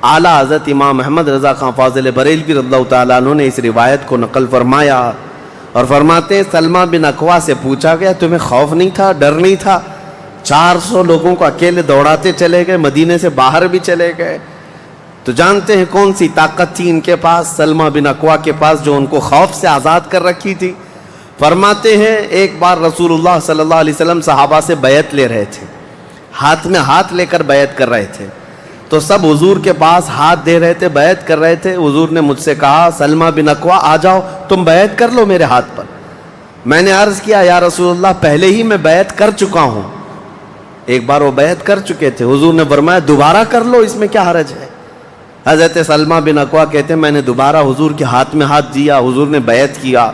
اعلیٰ حضرت امام احمد رضا خان فاضل بریلوی رضی اللہ تعالیٰ عنہ نے اس روایت کو نقل فرمایا اور فرماتے ہیں سلمہ بن اکوع سے پوچھا گیا تمہیں خوف نہیں تھا، ڈر نہیں تھا؟ 400 لوگوں کو اکیلے دوڑاتے چلے گئے، مدینے سے باہر بھی چلے گئے، تو جانتے ہیں کون سی طاقت تھی ان کے پاس، سلمہ بن اکوع کے پاس، جو ان کو خوف سے آزاد کر رکھی تھی۔ فرماتے ہیں ایک بار رسول اللہ صلی اللہ علیہ وسلم صحابہ سے بیعت لے رہے تھے، ہاتھ میں ہاتھ لے کر بیعت کر رہے تھے، تو سب حضور کے پاس ہاتھ دے رہے تھے، بیعت کر رہے تھے۔ حضور نے مجھ سے کہا سلمہ بن اکوع آ جاؤ، تم بیعت کر لو میرے ہاتھ پر۔ میں نے عرض کیا یا رسول اللہ پہلے ہی میں بیعت کر چکا ہوں۔ ایک بار وہ بیعت کر چکے تھے، حضور نے فرمایا دوبارہ کر لو، اس میں کیا حرج ہے؟ حضرت سلمہ بن اکوع کہتے ہیں میں نے دوبارہ حضور کے ہاتھ میں ہاتھ دیا، حضور نے بیعت کیا۔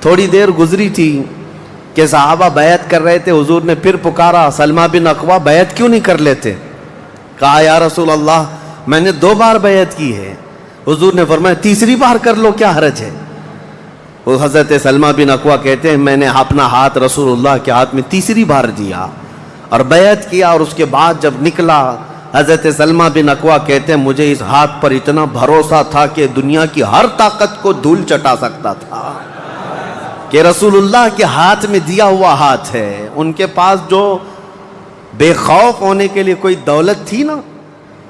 تھوڑی دیر گزری تھی کہ صحابہ بیعت کر رہے تھے، حضور نے پھر پکارا سلمہ بن اکوع بیعت کیوں نہیں کر لیتے؟ کہا یا رسول اللہ میں نے 2 بار بیعت کی ہے۔ حضور نے فرمایا تیسری بار کر لو، کیا حرج ہے؟ وہ حضرت سلمہ بن اکوع کہتے ہیں میں نے اپنا ہاتھ رسول اللہ کے ہاتھ میں تیسری بار دیا اور بیعت کیا، اور اس کے بعد جب نکلا حضرت سلمہ بن اکوع کہتے ہیں مجھے اس ہاتھ پر اتنا بھروسہ تھا کہ دنیا کی ہر طاقت کو دھول چٹا سکتا تھا، کہ رسول اللہ کے ہاتھ میں دیا ہوا ہاتھ ہے۔ ان کے پاس جو بے خوف ہونے کے لیے کوئی دولت تھی نا،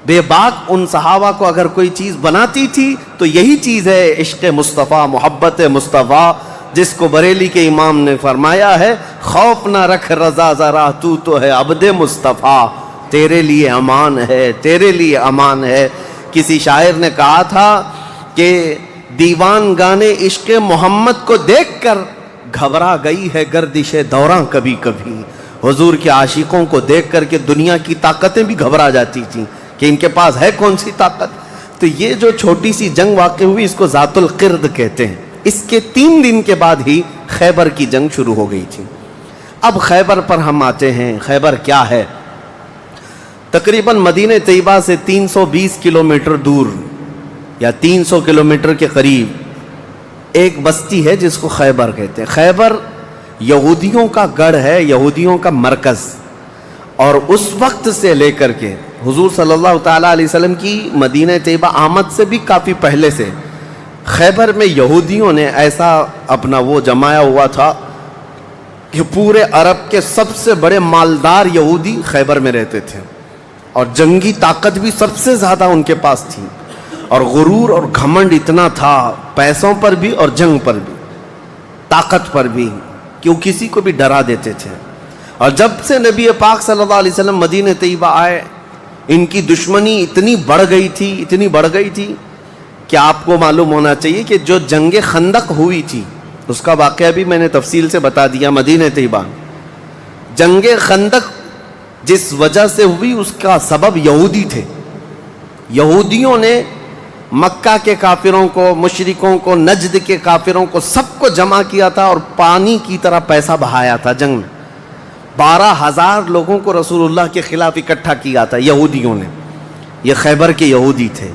بے باک ان صحابہ کو اگر کوئی چیز بناتی تھی تو یہی چیز ہے عشق مصطفیٰ، محبت مصطفیٰ، جس کو بریلی کے امام نے فرمایا ہے خوف نہ رکھ رضا ذرا تو ہے عبد مصطفیٰ، تیرے لیے امان ہے، تیرے لیے امان ہے۔ کسی شاعر نے کہا تھا کہ دیوان گانے عشق محمد کو دیکھ کر گھبرا گئی ہے گردش دوراں کبھی کبھی۔ حضور کے عاشقوں کو دیکھ کر کے دنیا کی طاقتیں بھی گھبرا جاتی تھیں کہ ان کے پاس ہے کون سی طاقت۔ تو یہ جو چھوٹی سی جنگ واقع ہوئی اس کو ذات القرد کہتے ہیں۔ اس کے 3 دن کے بعد ہی خیبر کی جنگ شروع ہو گئی تھی۔ اب خیبر پر ہم آتے ہیں۔ خیبر کیا ہے؟ تقریباً مدینہ طیبہ سے 320 کلومیٹر دور یا 300 کلومیٹر کے قریب ایک بستی ہے جس کو خیبر کہتے ہیں۔ خیبر یہودیوں کا گڑھ ہے، یہودیوں کا مرکز، اور اس وقت سے لے کر کے حضور صلی اللہ تعالیٰ علیہ وسلم کی مدینہ طیبہ آمد سے بھی کافی پہلے سے خیبر میں یہودیوں نے ایسا اپنا وہ جمایا ہوا تھا کہ پورے عرب کے سب سے بڑے مالدار یہودی خیبر میں رہتے تھے، اور جنگی طاقت بھی سب سے زیادہ ان کے پاس تھی، اور غرور اور گھمنڈ اتنا تھا، پیسوں پر بھی اور جنگ پر بھی، طاقت پر بھی، کہ وہ کسی کو بھی ڈرا دیتے تھے۔ اور جب سے نبی پاک صلی اللہ علیہ وسلم مدینہ طیبہ آئے ان کی دشمنی اتنی بڑھ گئی تھی کہ آپ کو معلوم ہونا چاہیے کہ جو جنگ خندق ہوئی تھی اس کا واقعہ بھی میں نے تفصیل سے بتا دیا۔ مدینہ طیبہ جنگ خندق جس وجہ سے ہوئی اس کا سبب یہودی تھے۔ یہودیوں نے مکہ کے کافروں کو، مشرکوں کو، نجد کے کافروں کو سب کو جمع کیا تھا اور پانی کی طرح پیسہ بہایا تھا جنگ میں۔ 12,000 لوگوں کو رسول اللہ کے خلاف اکٹھا کیا تھا یہودیوں نے۔ یہ خیبر کے یہودی تھے،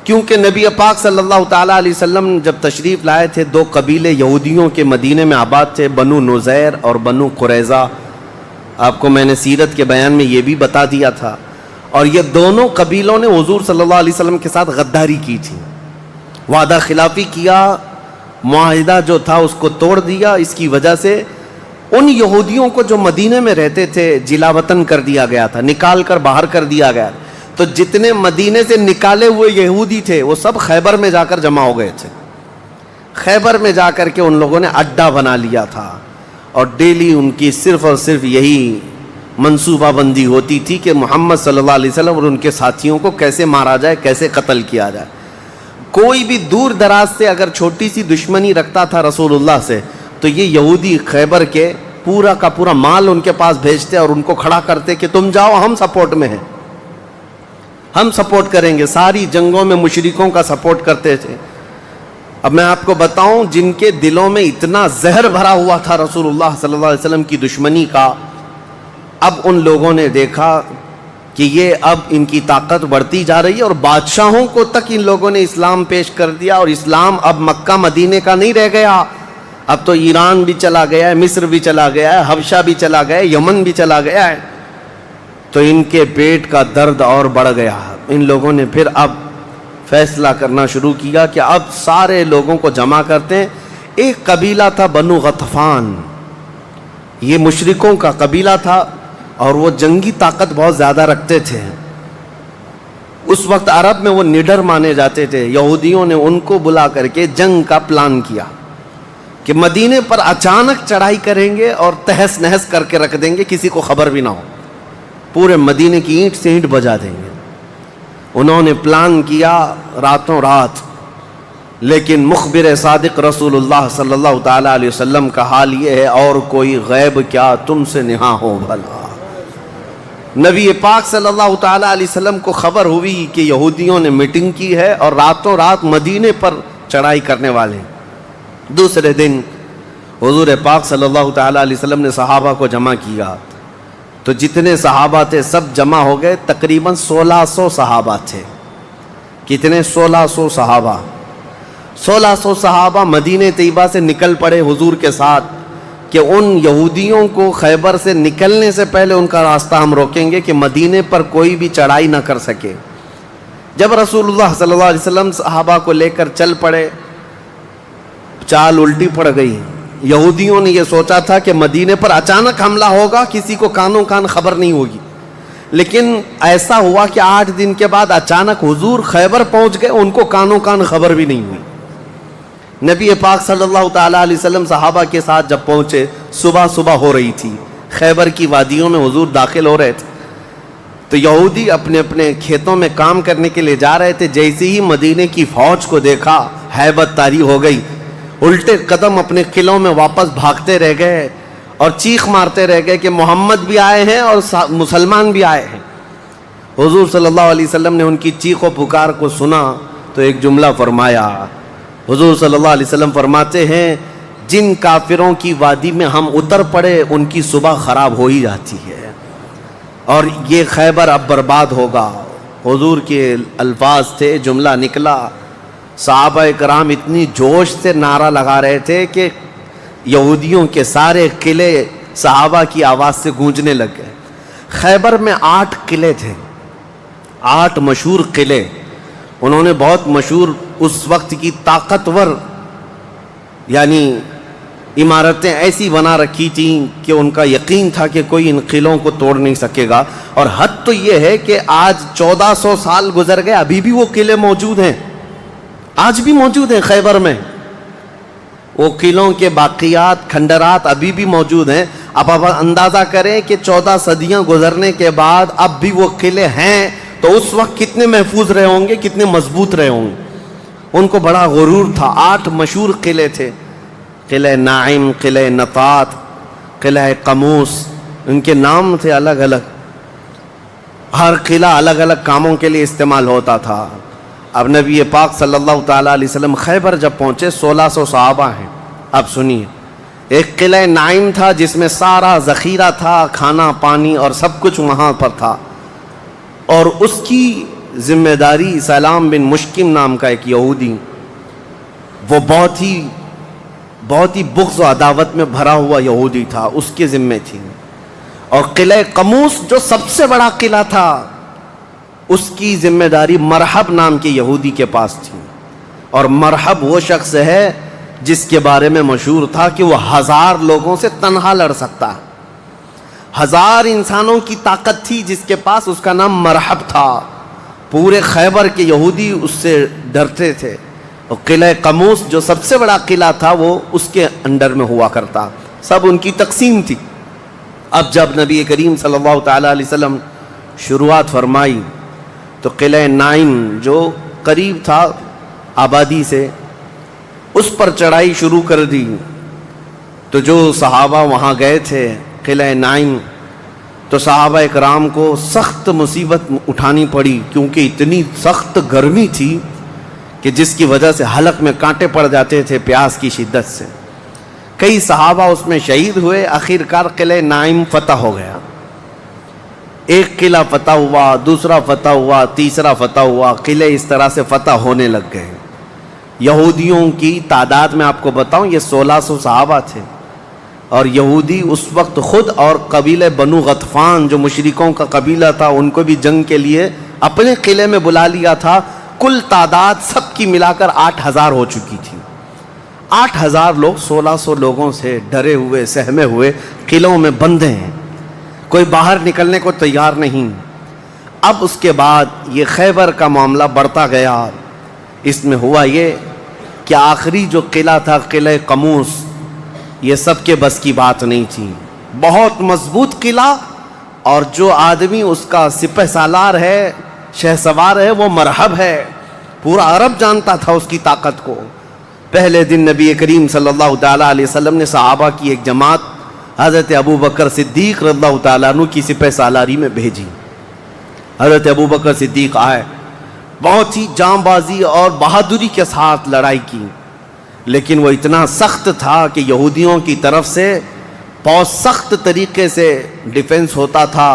کیونکہ نبی پاک صلی اللہ تعالیٰ علیہ وسلم جب تشریف لائے تھے 2 قبیلے یہودیوں کے مدینے میں آباد تھے، بنو نذیر اور بنو قریظہ۔ آپ کو میں نے سیرت کے بیان میں یہ بھی بتا دیا تھا، اور یہ دونوں قبیلوں نے حضور صلی اللہ علیہ وسلم کے ساتھ غداری کی تھی، وعدہ خلافی کیا، معاہدہ جو تھا اس کو توڑ دیا۔ اس کی وجہ سے ان یہودیوں کو جو مدینے میں رہتے تھے جلا وطن کر دیا گیا تھا، نکال کر باہر کر دیا گیا۔ تو جتنے مدینے سے نکالے ہوئے یہودی تھے وہ سب خیبر میں جا کر جمع ہو گئے تھے۔ خیبر میں جا کر کے ان لوگوں نے اڈا بنا لیا تھا، اور ڈیلی ان کی صرف اور صرف یہی منصوبہ بندی ہوتی تھی کہ محمد صلی اللہ علیہ وسلم اور ان کے ساتھیوں کو کیسے مارا جائے، کیسے قتل کیا جائے۔ کوئی بھی دور دراز سے اگر چھوٹی سی دشمنی رکھتا تھا رسول اللہ سے تو یہ یہودی خیبر کے پورا کا پورا مال ان کے پاس بھیجتے اور ان کو کھڑا کرتے کہ تم جاؤ، ہم سپورٹ میں ہیں، ہم سپورٹ کریں گے۔ ساری جنگوں میں مشرکوں کا سپورٹ کرتے تھے۔ اب میں آپ کو بتاؤں جن کے دلوں میں اتنا زہر بھرا ہوا تھا رسول اللہ صلی اللہ علیہ وسلم کی دشمنی کا، اب ان لوگوں نے دیکھا کہ یہ اب ان کی طاقت بڑھتی جا رہی ہے، اور بادشاہوں کو تک ان لوگوں نے اسلام پیش کر دیا، اور اسلام اب مکہ مدینے کا نہیں رہ گیا، اب تو ایران بھی چلا گیا ہے، مصر بھی چلا گیا ہے، حبشہ بھی چلا گیا ہے، یمن بھی چلا گیا ہے۔ تو ان کے پیٹ کا درد اور بڑھ گیا، ان لوگوں نے پھر اب فیصلہ کرنا شروع کیا کہ اب سارے لوگوں کو جمع کرتے ہیں. ایک قبیلہ تھا بنو غطفان، یہ مشرکوں کا قبیلہ تھا اور وہ جنگی طاقت بہت زیادہ رکھتے تھے. اس وقت عرب میں وہ نڈر مانے جاتے تھے. یہودیوں نے ان کو بلا کر کے جنگ کا پلان کیا کہ مدینے پر اچانک چڑھائی کریں گے اور تہس نہس کر کے رکھ دیں گے، کسی کو خبر بھی نہ ہو، پورے مدینے کی اینٹ سے اینٹ بجا دیں گے. انہوں نے پلان کیا راتوں رات، لیکن مخبر صادق رسول اللہ صلی اللہ تعالیٰ علیہ وسلم کا حال یہ ہے، اور کوئی غیب کیا تم سے نہا ہو بھلا. نبی پاک صلی اللہ تعالیٰ علیہ وسلم کو خبر ہوئی کہ یہودیوں نے میٹنگ کی ہے اور راتوں رات مدینے پر چڑھائی کرنے والے. دوسرے دن حضور پاک صلی اللہ تعالیٰ علیہ وسلم نے صحابہ کو جمع کیا، تو جتنے صحابہ تھے سب جمع ہو گئے. تقریباً 1600 صحابہ تھے. کتنے؟ 1600 صحابہ. 1600 صحابہ مدینہ طیبہ سے نکل پڑے حضور کے ساتھ کہ ان یہودیوں کو خیبر سے نکلنے سے پہلے ان کا راستہ ہم روکیں گے کہ مدینے پر کوئی بھی چڑھائی نہ کر سکے. جب رسول اللہ صلی اللہ علیہ وسلم صحابہ کو لے کر چل پڑے، چال الٹی پڑ گئی. یہودیوں نے یہ سوچا تھا کہ مدینے پر اچانک حملہ ہوگا، کسی کو کانوں کان خبر نہیں ہوگی، لیکن ایسا ہوا کہ 8 دن کے بعد اچانک حضور خیبر پہنچ گئے، ان کو کانوں کان خبر بھی نہیں ہوئی. نبی پاک صلی اللہ تعالیٰ علیہ وسلم صحابہ کے ساتھ جب پہنچے، صبح ہو رہی تھی، خیبر کی وادیوں میں حضور داخل ہو رہے تھے. تو یہودی اپنے اپنے کھیتوں میں کام کرنے کے لیے جا رہے تھے. جیسے ہی مدینے کی فوج کو دیکھا، ہیبت طاری ہو گئی، الٹے قدم اپنے قلعوں میں واپس بھاگتے رہ گئے اور چیخ مارتے رہ گئے کہ محمد بھی آئے ہیں اور مسلمان بھی آئے ہیں. حضور صلی اللہ علیہ وسلم نے ان کی چیخ و پکار کو سنا تو ایک جملہ فرمایا. حضور صلی اللہ علیہ وسلم فرماتے ہیں، جن کافروں کی وادی میں ہم اتر پڑے ان کی صبح خراب ہو ہی جاتی ہے، اور یہ خیبر اب برباد ہوگا. حضور کے الفاظ تھے، جملہ نکلا. صحابہ کرام اتنی جوش سے نعرہ لگا رہے تھے کہ یہودیوں کے سارے قلعے صحابہ کی آواز سے گونجنے لگ گئے. خیبر میں 8 قلعے تھے، 8 مشہور قلعے. انہوں نے بہت مشہور اس وقت کی طاقتور یعنی عمارتیں ایسی بنا رکھی تھیں کہ ان کا یقین تھا کہ کوئی ان قلعوں کو توڑ نہیں سکے گا. اور حد تو یہ ہے کہ آج 1400 سال گزر گئے، ابھی بھی وہ قلعے موجود ہیں، آج بھی موجود ہیں خیبر میں. وہ قلعوں کے باقیات، کھنڈرات ابھی بھی موجود ہیں. اب آپ اندازہ کریں کہ 14 صدیاں گزرنے کے بعد اب بھی وہ قلعے ہیں تو اس وقت کتنے محفوظ رہے ہوں گے، کتنے مضبوط رہے ہوں گے. ان کو بڑا غرور تھا. 8 مشہور قلعے تھے، قلعہ ناعم، قلعہ نطات، قلعہ قموس. ان کے نام تھے الگ الگ، ہر قلعہ الگ الگ کاموں کے لیے استعمال ہوتا تھا. اب نبی پاک صلی اللہ تعالیٰ علیہ وسلم خیبر جب پہنچے، 1600 صحابہ ہیں. اب سنیے، ایک قلعہ ناعم تھا جس میں سارا ذخیرہ تھا، کھانا پانی اور سب کچھ وہاں پر تھا، اور اس کی ذمہ داری سلام بن مشکم نام کا ایک یہودی، وہ بہت ہی بغض و عداوت میں بھرا ہوا یہودی تھا، اس کے ذمہ تھی. اور قلعہ قموس جو سب سے بڑا قلعہ تھا، اس کی ذمہ داری مرحب نام کے یہودی کے پاس تھی. اور مرحب وہ شخص ہے جس کے بارے میں مشہور تھا کہ وہ 1000 لوگوں سے تنہا لڑ سکتا ہے. 1000 انسانوں کی طاقت تھی جس کے پاس، اس کا نام مرحب تھا. پورے خیبر کے یہودی اس سے ڈرتے تھے. اور قلعہ قموس جو سب سے بڑا قلعہ تھا وہ اس کے انڈر میں ہوا کرتا، سب ان کی تقسیم تھی. اب جب نبی کریم صلی اللہ تعالیٰ علیہ وسلم شروعات فرمائی تو قلعہ ناعم جو قریب تھا آبادی سے، اس پر چڑھائی شروع کر دی. تو جو صحابہ وہاں گئے تھے قلعہ ناعم، تو صحابہ اکرام کو سخت مصیبت اٹھانی پڑی، کیونکہ اتنی سخت گرمی تھی کہ جس کی وجہ سے حلق میں کانٹے پڑ جاتے تھے پیاس کی شدت سے. کئی صحابہ اس میں شہید ہوئے. آخرکار قلعہ ناعم فتح ہو گیا. ایک قلعہ فتح ہوا، دوسرا فتح ہوا، تیسرا فتح ہوا. قلعے اس طرح سے فتح ہونے لگ گئے. یہودیوں کی تعداد میں آپ کو بتاؤں، یہ 1600 صحابہ تھے، اور یہودی اس وقت خود اور قبیلہ بنو غطفان جو مشرکوں کا قبیلہ تھا ان کو بھی جنگ کے لیے اپنے قلعے میں بلا لیا تھا. کل تعداد سب کی ملا کر 8,000 ہو چکی تھی. 8,000 لوگ 1,600 لوگوں سے ڈرے ہوئے سہمے ہوئے قلعوں میں بندے ہیں, کوئی باہر نکلنے کو تیار نہیں. اب اس کے بعد یہ خیبر کا معاملہ بڑھتا گیا. اس میں ہوا یہ کہ آخری جو قلعہ تھا قلعہ قموس, یہ سب کے بس کی بات نہیں تھی. بہت مضبوط قلعہ, اور جو آدمی اس کا سپہ سالار ہے, شہ سوار ہے, وہ مرحب ہے. پورا عرب جانتا تھا اس کی طاقت کو. پہلے دن نبی کریم صلی اللہ تعالیٰ علیہ وسلم نے صحابہ کی ایک جماعت حضرت ابو بکر صدیق رضی اللہ تعالیٰ عنہ کی سپہ سالاری میں بھیجی. حضرت ابو بکر صدیق آئے, بہت ہی جاں بازی اور بہادری کے ساتھ لڑائی کی, لیکن وہ اتنا سخت تھا کہ یہودیوں کی طرف سے بہت سخت طریقے سے ڈیفنس ہوتا تھا.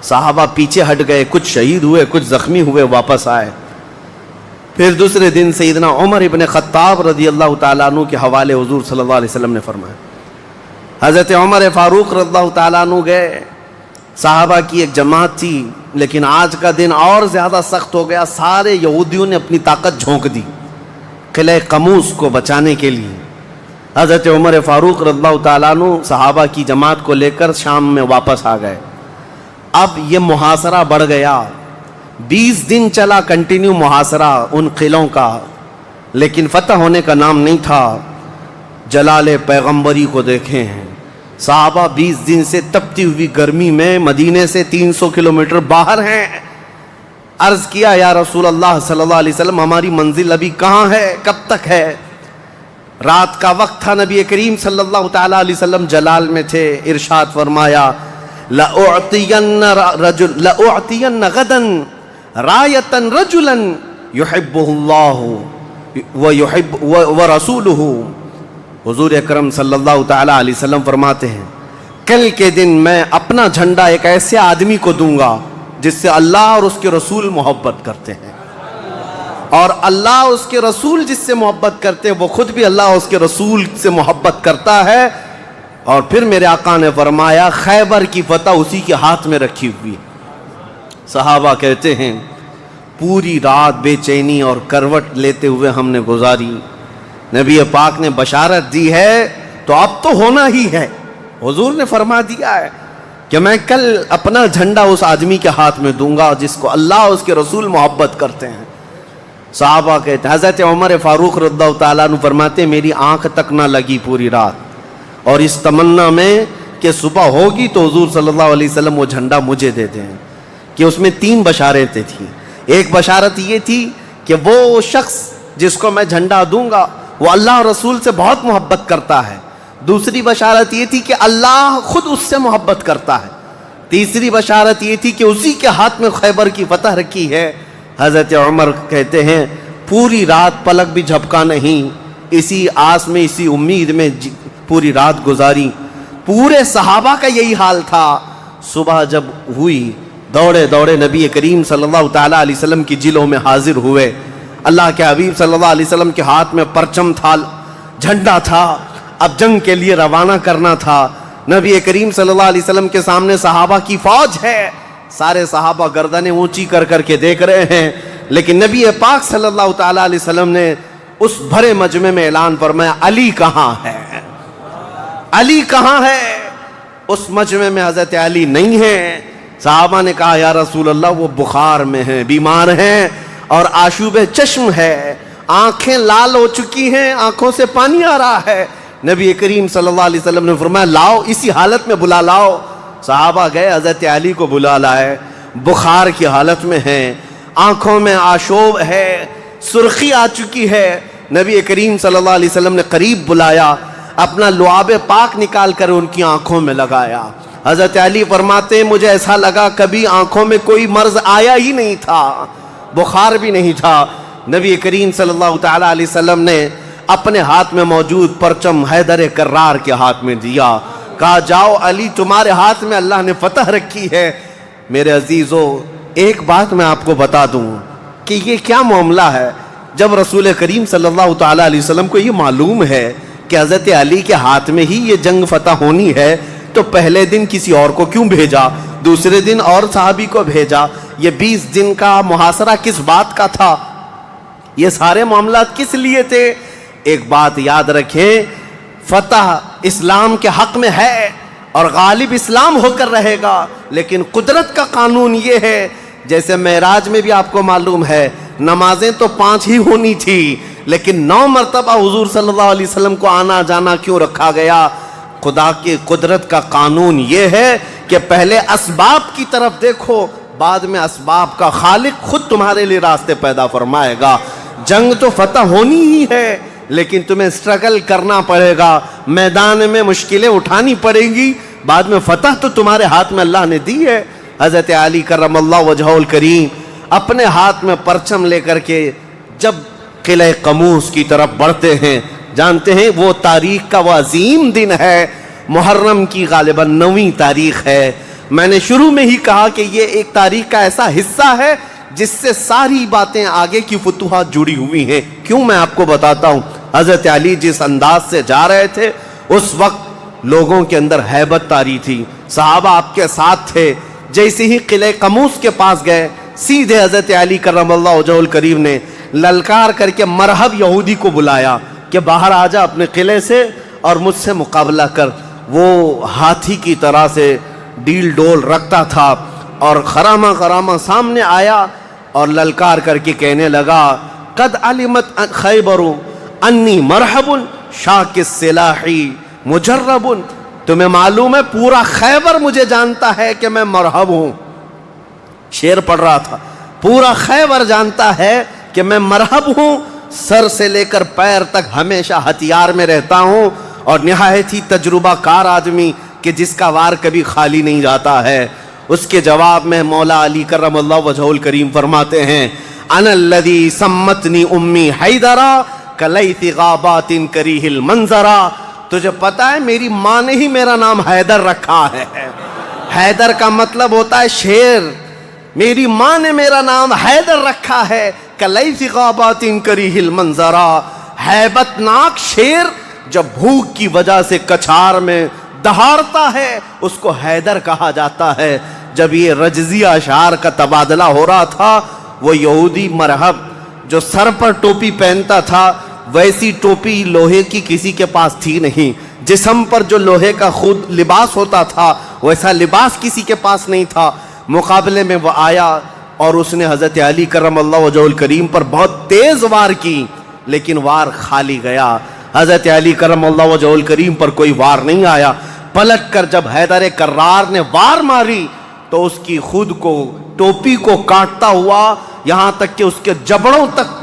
صحابہ پیچھے ہٹ گئے, کچھ شہید ہوئے, کچھ زخمی ہوئے, واپس آئے. پھر دوسرے دن سیدنا عمر ابن خطاب رضی اللہ تعالیٰ عنہ کے حوالے حضور صلی اللہ علیہ وسلم نے فرمایا. حضرت عمر فاروق رضی اللہ تعالیٰ عنہ گئے, صحابہ کی ایک جماعت تھی, لیکن آج کا دن اور زیادہ سخت ہو گیا. سارے یہودیوں نے اپنی طاقت جھونک دی قلعہ قموس کو بچانے کے لیے. حضرت عمر فاروق رضی اللہ تعالیٰ عنہ صحابہ کی جماعت کو لے کر شام میں واپس آ گئے. اب یہ محاصرہ بڑھ گیا, 20 دن چلا کنٹینیو محاصرہ ان قلعوں کا, لیکن فتح ہونے کا نام نہیں تھا. جلال پیغمبری کو دیکھیں ہیں, صحابہ 20 دن سے تپتی ہوئی گرمی میں مدینے سے 300 کلومیٹر باہر ہیں. عرض کیا یا رسول اللہ صلی اللہ علیہ وسلم, ہماری منزل ابھی کہاں ہے, کب تک ہے؟ رات کا وقت تھا, نبی کریم صلی اللہ تعالیٰ علیہ وسلم جلال میں تھے. ارشاد فرمایا لَأُعْطِيَنَّ غَدًا رَایَةً رَجُلًا يُحِبُّهُ اللَّهُ وَرَسُولُهُ. حضور اکرم صلی اللہ تعالیٰ علیہ وسلم فرماتے ہیں, کل کے دن میں اپنا جھنڈا ایک ایسے آدمی کو دوں گا جس سے اللہ اور اس کے رسول محبت کرتے ہیں, اور اللہ اس کے رسول جس سے محبت کرتے ہیں وہ خود بھی اللہ اور اس کے رسول سے محبت کرتا ہے. اور پھر میرے آقا نے فرمایا خیبر کی فتح اسی کے ہاتھ میں رکھی ہوئی. صحابہ کہتے ہیں پوری رات بے چینی اور کروٹ لیتے ہوئے ہم نے گزاری. نبی پاک نے بشارت دی ہے تو اب تو ہونا ہی ہے. حضور نے فرما دیا ہے کہ میں کل اپنا جھنڈا اس آدمی کے ہاتھ میں دوں گا جس کو اللہ اور اس کے رسول محبت کرتے ہیں. صحابہ کہتے ہیں, حضرت عمر فاروق رضی اللہ تعالیٰ عنہ فرماتے میری آنکھ تک نہ لگی پوری رات, اور اس تمنا میں کہ صبح ہوگی تو حضور صلی اللہ علیہ وسلم وہ جھنڈا مجھے دے دیں. کہ اس میں 3 بشارتیں تھیں. ایک بشارت یہ تھی کہ وہ شخص جس کو میں جھنڈا دوں گا وہ اللہ اور رسول سے بہت محبت کرتا ہے. دوسری بشارت یہ تھی کہ اللہ خود اس سے محبت کرتا ہے. تیسری بشارت یہ تھی کہ اسی کے ہاتھ میں خیبر کی فتح رکھی ہے. حضرت عمر کہتے ہیں پوری رات پلک بھی جھپکا نہیں, اسی آس میں اسی امید میں پوری رات گزاری. پورے صحابہ کا یہی حال تھا. صبح جب ہوئی دوڑے دوڑے نبی کریم صلی اللہ تعالیٰ علیہ وسلم کی جلوں میں حاضر ہوئے. اللہ کے حبیب صلی اللہ علیہ وسلم کے ہاتھ میں پرچم تھا, جھنڈا تھا, اب جنگ کے لیے روانہ کرنا تھا. نبی کریم صلی اللہ علیہ وسلم کے سامنے صحابہ کی فوج ہے. سارے صحابہ گردنیں اونچی کر کر کے دیکھ رہے ہیں, لیکن نبی پاک صلی اللہ تعالیٰ علیہ وسلم نے اس بھرے مجمع میں اعلان فرمایا علی کہاں ہے, علی کہاں ہے. اس مجمع میں حضرت علی نہیں ہیں. صحابہ نے کہا یا رسول اللہ وہ بخار میں ہیں, بیمار ہیں اور آشوب چشم ہے, آنکھیں لال ہو چکی ہیں, آنکھوں سے پانی آ رہا ہے. نبی کریم صلی اللہ علیہ وسلم نے فرمایا لاؤ, اسی حالت میں بلا لاؤ. صحابہ گئے, حضرت علی کو بلا لائے. بخار کی حالت میں ہیں, آنکھوں میں آشوب ہے, سرخی آ چکی ہے. نبی کریم صلی اللہ علیہ وسلم نے قریب بلایا, اپنا لعاب پاک نکال کر ان کی آنکھوں میں لگایا. حضرت علی فرماتے ہیں مجھے ایسا لگا کبھی آنکھوں میں کوئی مرض آیا ہی نہیں تھا, بخار بھی نہیں تھا. نبی کریم صلی اللہ تعالیٰ علیہ وسلم نے اپنے ہاتھ میں موجود پرچم حیدر کرار کے ہاتھ میں دیا, کہا جاؤ علی تمہارے ہاتھ میں اللہ نے فتح رکھی ہے. میرے عزیزو ایک بات میں آپ کو بتا دوں کہ یہ کیا معاملہ ہے. جب رسول کریم صلی اللہ تعالیٰ علیہ وسلم کو یہ معلوم ہے کہ حضرت علی کے ہاتھ میں ہی یہ جنگ فتح ہونی ہے تو پہلے دن کسی اور کو کیوں بھیجا؟ دوسرے دن اور صحابی کو بھیجا. یہ 20 دن کا محاصرہ کس بات کا تھا؟ یہ سارے معاملات کس لیے تھے؟ ایک بات یاد رکھیں، فتح اسلام کے حق میں ہے اور غالب اسلام ہو کر رہے گا، لیکن قدرت کا قانون یہ ہے، جیسے معراج میں بھی آپ کو معلوم ہے نمازیں تو 5 ہی ہونی تھی، لیکن 9 مرتبہ حضور صلی اللہ علیہ وسلم کو آنا جانا کیوں رکھا گیا؟ خدا کی قدرت کا قانون یہ ہے کہ پہلے اسباب کی طرف دیکھو، بعد میں اسباب کا خالق خود تمہارے لیے راستے پیدا فرمائے گا. جنگ تو فتح ہونی ہی ہے، لیکن تمہیں اسٹرگل کرنا پڑے گا، میدان میں مشکلیں اٹھانی پڑیں گی، بعد میں فتح تو تمہارے ہاتھ میں اللہ نے دی ہے. حضرت علی کرم اللہ وجہہ الکریم اپنے ہاتھ میں پرچم لے کر کے جب قلعہ قموس کی طرف بڑھتے ہیں، جانتے ہیں وہ تاریخ کا وہ عظیم دن ہے، محرم کی غالباً 9ویں تاریخ ہے. میں نے شروع میں ہی کہا کہ یہ ایک تاریخ کا ایسا حصہ ہے جس سے ساری باتیں آگے کی فتوحات جڑی ہوئی ہیں. کیوں میں آپ کو بتاتا ہوں. حضرت علی جس انداز سے جا رہے تھے اس وقت لوگوں کے اندر ہیبت طاری تھی، صحابہ آپ کے ساتھ تھے. جیسے ہی قلعہ قموس کے پاس گئے، سیدھے حضرت علی کرم اللہ وجہہ الکریم نے للکار کر کے مرحب یہودی کو بلایا کہ باہر آ جا اپنے قلعے سے اور مجھ سے مقابلہ کر. وہ ہاتھی کی طرح سے ڈیل ڈول رکھتا تھا اور خرامہ سامنے آیا اور للکار کر کے کہنے لگا قد علمت خیبر انی مرحب شاک السلاح مجرب. تمہیں معلوم ہے پورا خیبر مجھے جانتا ہے کہ میں مرحب ہوں. شعر پڑھ رہا تھا، پورا خیبر جانتا ہے کہ میں مرحب ہوں، سر سے لے کر پیر تک ہمیشہ ہتھیار میں رہتا ہوں، اور نہایت ہی تجربہ کار آدمی کہ جس کا وار کبھی خالی نہیں جاتا ہے. اس کے جواب میں مولا علی کرم اللہ وجہہ الکریم فرماتے ہیں انا الذی سمتنی امی حیدرا کلیث غابات کریہ المنظرا. تجھے پتا ہے میری ماں نے ہی میرا نام حیدر رکھا ہے. حیدر کا مطلب ہوتا ہے شیر. میری ماں نے میرا نام حیدر رکھا ہے کلیث غابات کریہ المنظرا. ہیبت ناک شیر جب بھوک کی وجہ سے کچھار میں دہاڑتا ہے اس کو حیدر کہا جاتا ہے. جب یہ رجزی اشعار کا تبادلہ ہو رہا تھا، وہ یہودی مرحب جو سر پر ٹوپی پہنتا تھا ویسی ٹوپی لوہے کی کسی کے پاس تھی نہیں، جسم پر جو لوہے کا خود لباس ہوتا تھا ویسا لباس کسی کے پاس نہیں تھا. مقابلے میں وہ آیا اور اس نے حضرت علی کرم اللہ وجہہ الکریم پر بہت تیز وار کی، لیکن وار خالی گیا. حضرت علی کرم اللہ وجہہ الکریم پر کوئی وار نہیں آیا. پلٹ کر جب حیدر کرار نے وار ماری تو اس کی خود کو ٹوپی کو کاٹتا ہوا یہاں تک کہ اس کے جبڑوں تک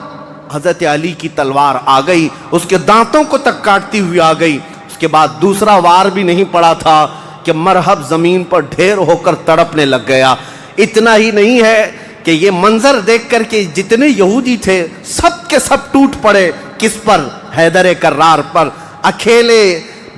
حضرت علی کی تلوار آ گئی، اس کے دانتوں کو تک کاٹتی ہوئی آ گئی. اس کے بعد دوسرا وار بھی نہیں پڑا تھا کہ مرحب زمین پر ڈھیر ہو کر تڑپنے لگ گیا. اتنا ہی نہیں ہے کہ یہ منظر دیکھ کر کے جتنے یہودی تھے سب کے سب ٹوٹ پڑے. کس پر؟ حیدر کرار پر. اکیلے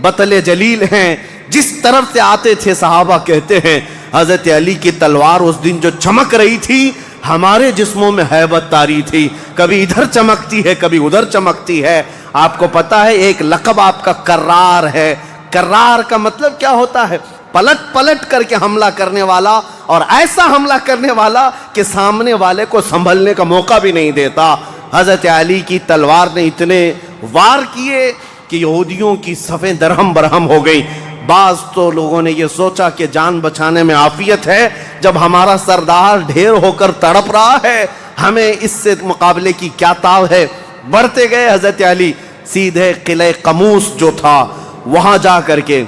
بطل جلیل ہیں، جس طرف سے آتے تھے صحابہ کہتے ہیں حضرت علی کی تلوار اس دن جو چمک رہی تھی ہمارے جسموں میں ہیبت طاری تھی، کبھی ادھر چمکتی ہے کبھی ادھر چمکتی ہے. آپ کو پتا ہے ایک لقب آپ کا کرار ہے. کرار کا مطلب کیا ہوتا ہے؟ پلٹ کر کے حملہ کرنے والا، اور ایسا حملہ کرنے والا کہ سامنے والے کو سنبھلنے کا موقع بھی نہیں دیتا. حضرت علی کی تلوار نے اتنے وار کیے کہ یہودیوں کی صفیں درہم برہم ہو گئی. بعض تو لوگوں نے یہ سوچا کہ جان بچانے میں عافیت ہے، جب ہمارا سردار ڈھیر ہو کر تڑپ رہا ہے ہمیں اس سے مقابلے کی کیا تاو ہے. بڑھتے گئے حضرت علی سیدھے قلعہ قموس جو تھا وہاں جا کر کے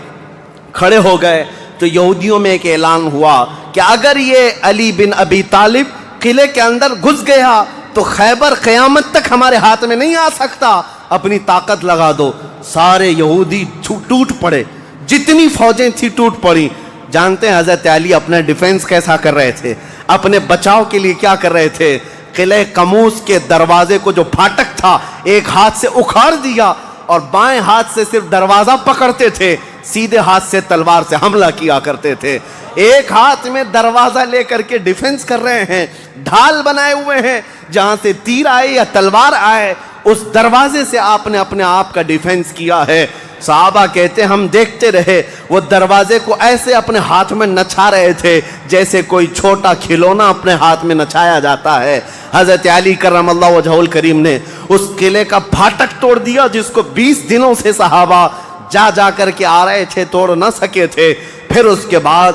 کھڑے ہو گئے. تو یہودیوں میں ایک اعلان ہوا کہ اگر یہ علی بن ابی طالب قلعے کے اندر گھس گیا تو خیبر قیامت تک ہمارے ہاتھ میں نہیں آ سکتا، اپنی طاقت لگا دو. سارے یہودی ٹوٹ پڑے، جتنی فوجیں تھی ٹوٹ پڑی. جانتے ہیں حضرت علی اپنا ڈیفنس کیسا کر رہے تھے، اپنے بچاؤ کے لیے کیا کر رہے تھے؟ قلعہ قموس کے دروازے کو جو پھاٹک تھا ایک ہاتھ سے اکھاڑ دیا اور بائیں ہاتھ سے صرف دروازہ پکڑتے تھے، سیدھے ہاتھ سے تلوار سے حملہ کیا کرتے تھے. ایک ہاتھ میں دروازہ لے کر کے ڈیفنس کر رہے ہیں، ڈھال بنائے ہوئے ہیں، جہاں سے تیر آئے یا تلوار آئے اس دروازے سے آپ نے اپنے آپ کا ڈیفنس کیا ہے. صحابہ کہتے ہیں ہم دیکھتے رہے وہ دروازے کو ایسے اپنے ہاتھ میں نچھا رہے تھے جیسے کوئی چھوٹا کھلونا اپنے ہاتھ میں نچھایا جاتا ہے۔ حضرت علی کرم اللہ وجہہ الکریم نے اس قلعے کا پھاٹک توڑ دیا جس کو 20 دنوں سے صحابہ جا کر کے آ رہے تھے، توڑ نہ سکے تھے۔ پھر اس کے بعد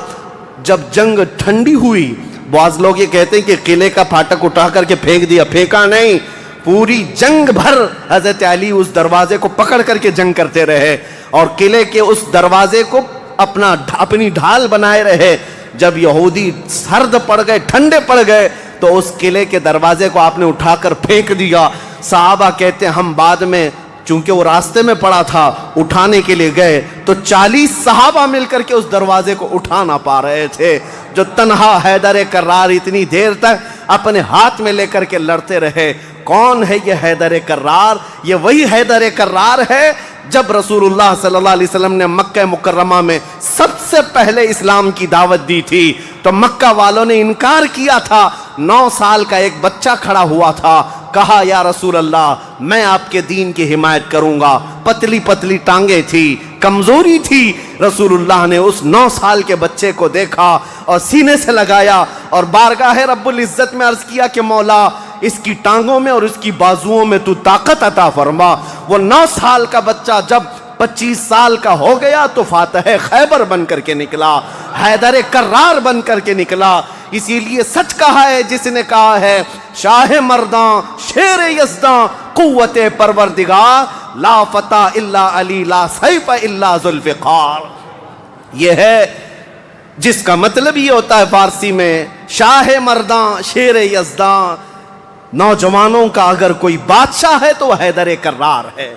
جب جنگ ٹھنڈی ہوئی، بعض لوگ یہ کہتے ہیں کہ قلعے کا پھاٹک اٹھا کر کے پھینک دیا، پھینکا نہیں، پوری جنگ بھر حضرت علی اس دروازے کو پکڑ کر کے جنگ کرتے رہے اور قلعے کے اس دروازے کو اپنی ڈھال بنائے رہے۔ جب یہودی سرد پڑ گئے، ٹھنڈے پڑ گئے، تو اس قلعے کے دروازے کو آپ نے اٹھا کر پھینک دیا۔ صحابہ کہتے ہیں ہم بعد میں، چونکہ وہ راستے میں پڑا تھا، اٹھانے کے لیے گئے تو 40 صحابہ مل کر کے اس دروازے کو اٹھا نہ پا رہے تھے۔ جو تنہا حیدر کرار اتنی دیر تک اپنے ہاتھ میں لے کر کے لڑتے رہے۔ کون ہے یہ حیدر کرار؟ یہ وہی حیدر کرار ہے جب رسول اللہ صلی اللہ علیہ وسلم نے مکہ مکرمہ میں سب سے پہلے اسلام کی دعوت دی تھی تو مکہ والوں نے انکار کیا تھا۔ 9 سال کا ایک بچہ کھڑا ہوا تھا، کہا یا رسول اللہ میں آپ کے دین کی حمایت کروں گا۔ پتلی پتلی ٹانگیں تھی، کمزوری تھی۔ رسول اللہ نے اس 9 سال کے بچے کو دیکھا اور سینے سے لگایا اور بارگاہ رب العزت میں عرض کیا کہ مولا اس کی ٹانگوں میں اور اس کی بازوؤں میں تو طاقت عطا فرما۔ وہ 9 سال کا بچہ جب 25 سال کا ہو گیا تو فاتح خیبر بن کر کے نکلا، حیدر کرار بن کر کے نکلا۔ اسی لیے سچ کہا ہے جس نے کہا ہے شاہ مرداں شیر یزداں قوت پروردگار، لا فتح الا علی لا سیف الا ذوالفقار۔ یہ ہے جس کا مطلب یہ ہوتا ہے فارسی میں شاہ مرداں شیر یزداں، نوجوانوں کا اگر کوئی بادشاہ ہے تو وہ حیدر کرار ہے۔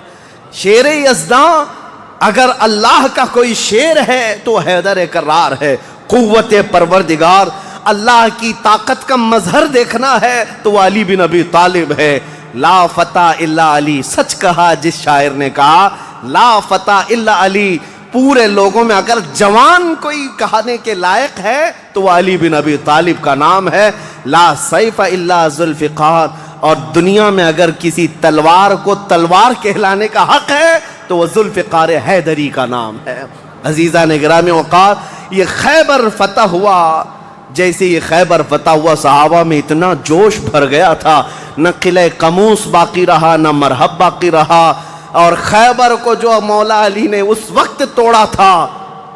شیر یزداں اگر اللہ کا کوئی شیر ہے تو حیدر کرار ہے۔ قوت پروردگار، اللہ کی طاقت کا مظہر دیکھنا ہے تو وہ علی بن ابی طالب ہے۔ لا فتح الا علی، سچ کہا جس شاعر نے کہا لا فتح الا علی۔ پورے لوگوں میں اگر جوان کوئی کہانے کے لائق ہے تو وہ علی بن ابی طالب کا نام ہے۔ لا سیف الا ذوالفقار، اور دنیا میں اگر کسی تلوار کو تلوار کہلانے کا حق ہے تو وہ ذوالفقار حیدری کا نام ہے۔ عزیزان گرامی وقار، یہ خیبر فتح ہوا، جیسے یہ خیبر فتح ہوا صحابہ میں اتنا جوش بھر گیا تھا، نہ قلعہ قموس باقی رہا نہ مرحب باقی رہا۔ اور خیبر کو جو مولا علی نے اس وقت توڑا تھا،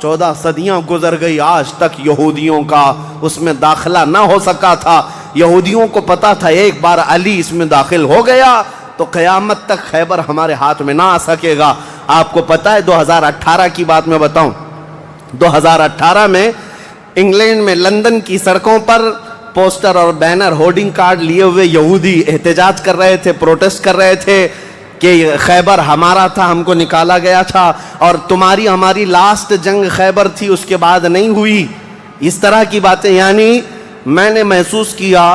14 صدیاں گزر گئی، آج تک یہودیوں کا اس میں داخلہ نہ ہو سکا تھا۔ یہودیوں کو پتا تھا ایک بار علی اس میں داخل ہو گیا تو قیامت تک خیبر ہمارے ہاتھ میں نہ آ سکے گا۔ آپ کو پتا ہے 2018 کی بات میں بتاؤں، 2018 میں انگلینڈ میں لندن کی سڑکوں پر پوسٹر اور بینر ہورڈنگ کارڈ لیے ہوئے یہودی احتجاج کر رہے تھے، پروٹیسٹ کر رہے تھے کہ خیبر ہمارا تھا، ہم کو نکالا گیا تھا اور تمہاری ہماری لاسٹ جنگ خیبر تھی، اس کے بعد نہیں ہوئی۔ اس طرح کی باتیں، یعنی میں نے محسوس کیا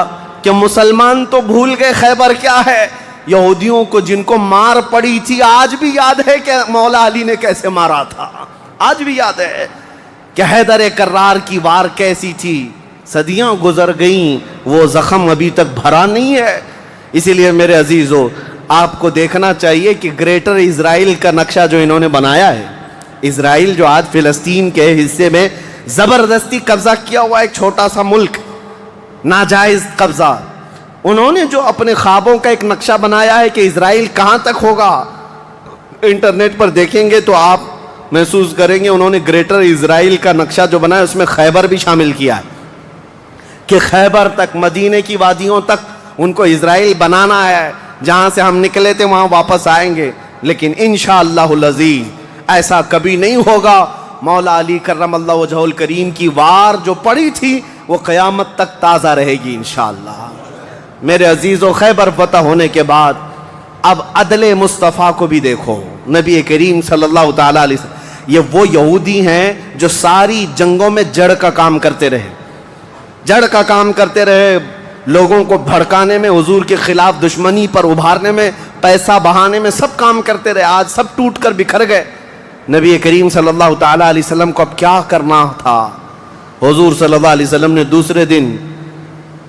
کہ مسلمان تو بھول گئے خیبر کیا ہے۔ یہودیوں کو جن کو مار پڑی تھی آج بھی یاد ہے کہ مولا علی نے کیسے مارا تھا، آج بھی یاد ہے کہ حیدر کرار کی وار کیسی تھی۔ صدیاں گزر گئیں، وہ زخم ابھی تک بھرا نہیں ہے۔ اسی لیے میرے عزیزو، آپ کو دیکھنا چاہیے کہ گریٹر اسرائیل کا نقشہ جو انہوں نے بنایا ہے، اسرائیل جو آج فلسطین کے حصے میں زبردستی قبضہ کیا ہوا ایک چھوٹا سا ملک، ناجائز قبضہ، انہوں نے جو اپنے خوابوں کا ایک نقشہ بنایا ہے کہ اسرائیل کہاں تک ہوگا، انٹرنیٹ پر دیکھیں گے تو آپ محسوس کریں گے انہوں نے گریٹر اسرائیل کا نقشہ جو بنایا اس میں خیبر بھی شامل کیا ہے کہ خیبر تک، مدینے کی وادیوں تک ان کو اسرائیل بنانا ہے۔ جہاں سے ہم نکلے تھے وہاں واپس آئیں گے، لیکن انشاءاللہ العزیز ایسا کبھی نہیں ہوگا۔ مولا علی کرم اللہ وجہہ الکریم کی وار جو پڑی تھی وہ قیامت تک تازہ رہے گی انشاءاللہ۔ میرے عزیزو، خیبر فتح ہونے کے بعد اب عدل مصطفیٰ کو بھی دیکھو۔ نبی کریم صلی اللہ تعالیٰ علیہ وسلم، یہ وہ یہودی ہیں جو ساری جنگوں میں جڑ کا کام کرتے رہے، جڑ کا کام کرتے رہے، لوگوں کو بھڑکانے میں، حضور کے خلاف دشمنی پر ابھارنے میں، پیسہ بہانے میں، سب کام کرتے رہے۔ آج سب ٹوٹ کر بکھر گئے۔ نبی کریم صلی اللہ تعالیٰ علیہ وسلم کو اب کیا کرنا تھا؟ حضور صلی اللہ علیہ وسلم نے دوسرے دن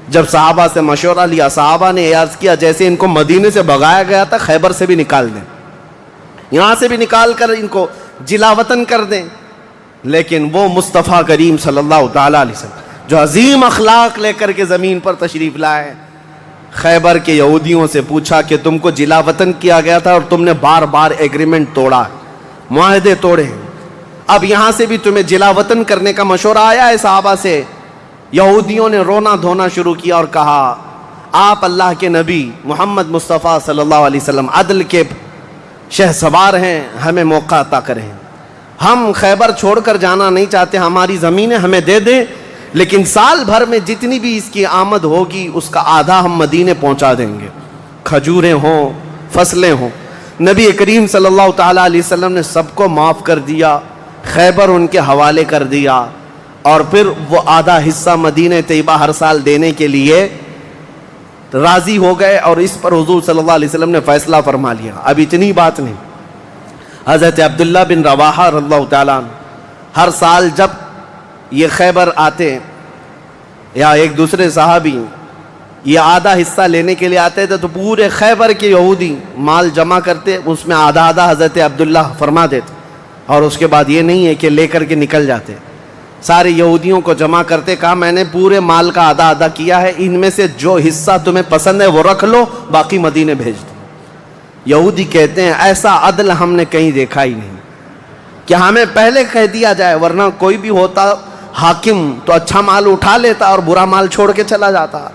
جب صحابہ سے مشورہ لیا، صحابہ نے عرض کیا جیسے ان کو مدینے سے بھگایا گیا تھا خیبر سے بھی نکال دیں، یہاں سے بھی نکال کر ان کو جلا وطن کر دیں. لیکن وہ مصطفیٰ کریم صلی اللہ تعالیٰ علیہ وسلم جو عظیم اخلاق لے کر کے زمین پر تشریف لائے، خیبر کے یہودیوں سے پوچھا کہ تم کو جلا وطن کیا گیا تھا اور تم نے بار بار ایگریمنٹ توڑا، معاہدے توڑے، اب یہاں سے بھی تمہیں جلا وطن کرنے کا مشورہ آیا ہے صحابہ سے. یہودیوں نے رونا دھونا شروع کیا اور کہا آپ اللہ کے نبی محمد مصطفیٰ صلی اللہ علیہ وسلم عدل کے شہسوار ہیں، ہمیں موقع عطا کریں. ہم خیبر چھوڑ کر جانا نہیں چاہتے، ہماری زمینیں ہمیں دے دیں، لیکن سال بھر میں جتنی بھی اس کی آمد ہوگی اس کا آدھا ہم مدینے پہنچا دیں گے، کھجوریں ہوں، فصلیں ہوں. نبی کریم صلی اللہ تعالیٰ علیہ وسلم نے سب کو معاف کر دیا، خیبر ان کے حوالے کر دیا، اور پھر وہ آدھا حصہ مدینہ طیبہ ہر سال دینے کے لیے راضی ہو گئے، اور اس پر حضور صلی اللہ علیہ وسلم نے فیصلہ فرما لیا. اب اتنی بات نہیں، حضرت عبداللہ بن رواحہ رضی اللہ تعالیٰ عنہ ہر سال جب یہ خیبر آتے یا ایک دوسرے صحابی یہ آدھا حصہ لینے کے لیے آتے تھے تو پورے خیبر کے یہودی مال جمع کرتے، اس میں آدھا آدھا حضرت عبداللہ فرما دیتے، اور اس کے بعد یہ نہیں ہے کہ لے کر کے نکل جاتے، سارے یہودیوں کو جمع کرتے، کہا میں نے پورے مال کا آدھا آدھا کیا ہے، ان میں سے جو حصہ تمہیں پسند ہے وہ رکھ لو، باقی مدینے بھیج دو. یہودی کہتے ہیں ایسا عدل ہم نے کہیں دیکھا ہی نہیں کہ ہمیں پہلے کہہ دیا جائے، ورنہ کوئی بھی ہوتا حاکم تو اچھا مال اٹھا لیتا اور برا مال چھوڑ کے چلا جاتا.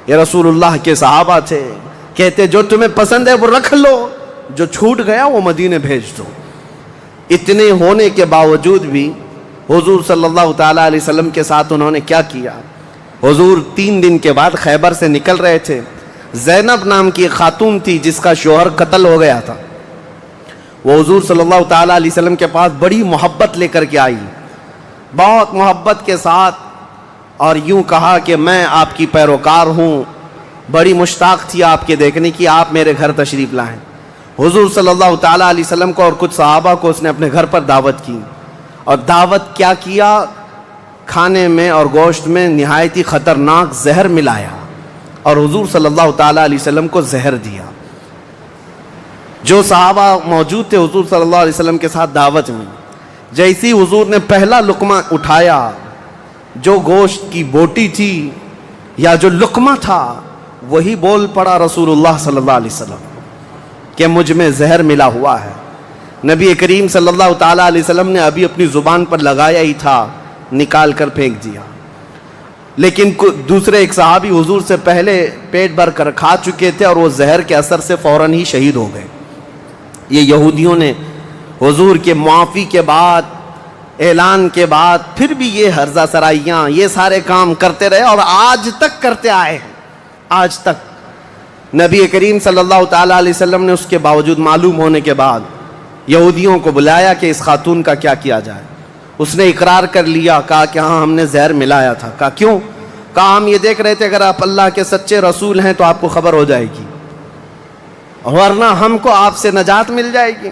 یہ رسول اللہ کے صحابہ تھے، کہتے جو تمہیں پسند ہے وہ رکھ لو، جو چھوٹ گیا وہ مدینے بھیج دو. اتنے ہونے کے باوجود بھی حضور صلی اللہ تعالیٰ علیہ وسلم کے ساتھ انہوں نے کیا کیا. حضور 3 دن کے بعد خیبر سے نکل رہے تھے. زینب نام کی ایک خاتون تھی جس کا شوہر قتل ہو گیا تھا، وہ حضور صلی اللہ تعالیٰ علیہ وسلم کے پاس بڑی محبت لے کر کے آئی، بہت محبت کے ساتھ، اور یوں کہا کہ میں آپ کی پیروکار ہوں، بڑی مشتاق تھی آپ کے دیکھنے کی، آپ میرے گھر تشریف لائیں. حضور صلی اللہ تعالیٰ علیہ وسلم کو اور کچھ صحابہ کو اس نے اپنے گھر پر دعوت کی، اور دعوت کیا کیا، کھانے میں اور گوشت میں نہایت ہی خطرناک زہر ملایا اور حضور صلی اللہ تعالیٰ علیہ وسلم کو زہر دیا. جو صحابہ موجود تھے حضور صلی اللہ علیہ وسلم کے ساتھ دعوت میں، جیسی حضور نے پہلا لقمہ اٹھایا، جو گوشت کی بوٹی تھی یا جو لقمہ تھا وہی بول پڑا رسول اللہ صلی اللہ علیہ وسلم کہ مجھ میں زہر ملا ہوا ہے. نبی کریم صلی اللہ تعالیٰ علیہ وسلم نے ابھی اپنی زبان پر لگایا ہی تھا، نکال کر پھینک دیا. لیکن دوسرے ایک صحابی حضور سے پہلے پیٹ بھر کر کھا چکے تھے اور وہ زہر کے اثر سے فوراً ہی شہید ہو گئے. یہ یہودیوں نے حضور کے معافی کے بعد، اعلان کے بعد پھر بھی یہ ہرزہ سرائیاں، یہ سارے کام کرتے رہے اور آج تک کرتے آئے ہیں. آج تک نبی کریم صلی اللہ تعالیٰ علیہ وسلم نے اس کے باوجود معلوم ہونے کے بعد یہودیوں کو بلایا کہ اس خاتون کا کیا کیا جائے. اس نے اقرار کر لیا، کہا کہ ہاں ہم نے زہر ملایا تھا. کہا کیوں؟ کہا ہم یہ دیکھ رہے تھے اگر آپ اللہ کے سچے رسول ہیں تو آپ کو خبر ہو جائے گی، ورنہ ہم کو آپ سے نجات مل جائے گی،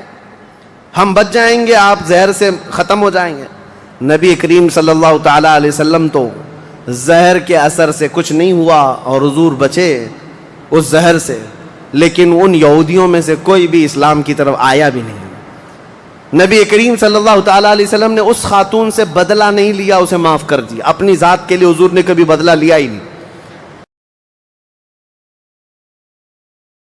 ہم بچ جائیں گے، آپ زہر سے ختم ہو جائیں گے. نبی کریم صلی اللہ تعالیٰ علیہ وسلم تو زہر کے اثر سے کچھ نہیں ہوا اور حضور بچے اس زہر سے، لیکن ان یہودیوں میں سے کوئی بھی اسلام کی طرف آیا بھی نہیں. نبی کریم صلی اللہ تعالیٰ علیہ وسلم نے اس خاتون سے بدلہ نہیں لیا، اسے معاف کر دیا. اپنی ذات کے لیے حضور نے کبھی بدلہ لیا ہی نہیں.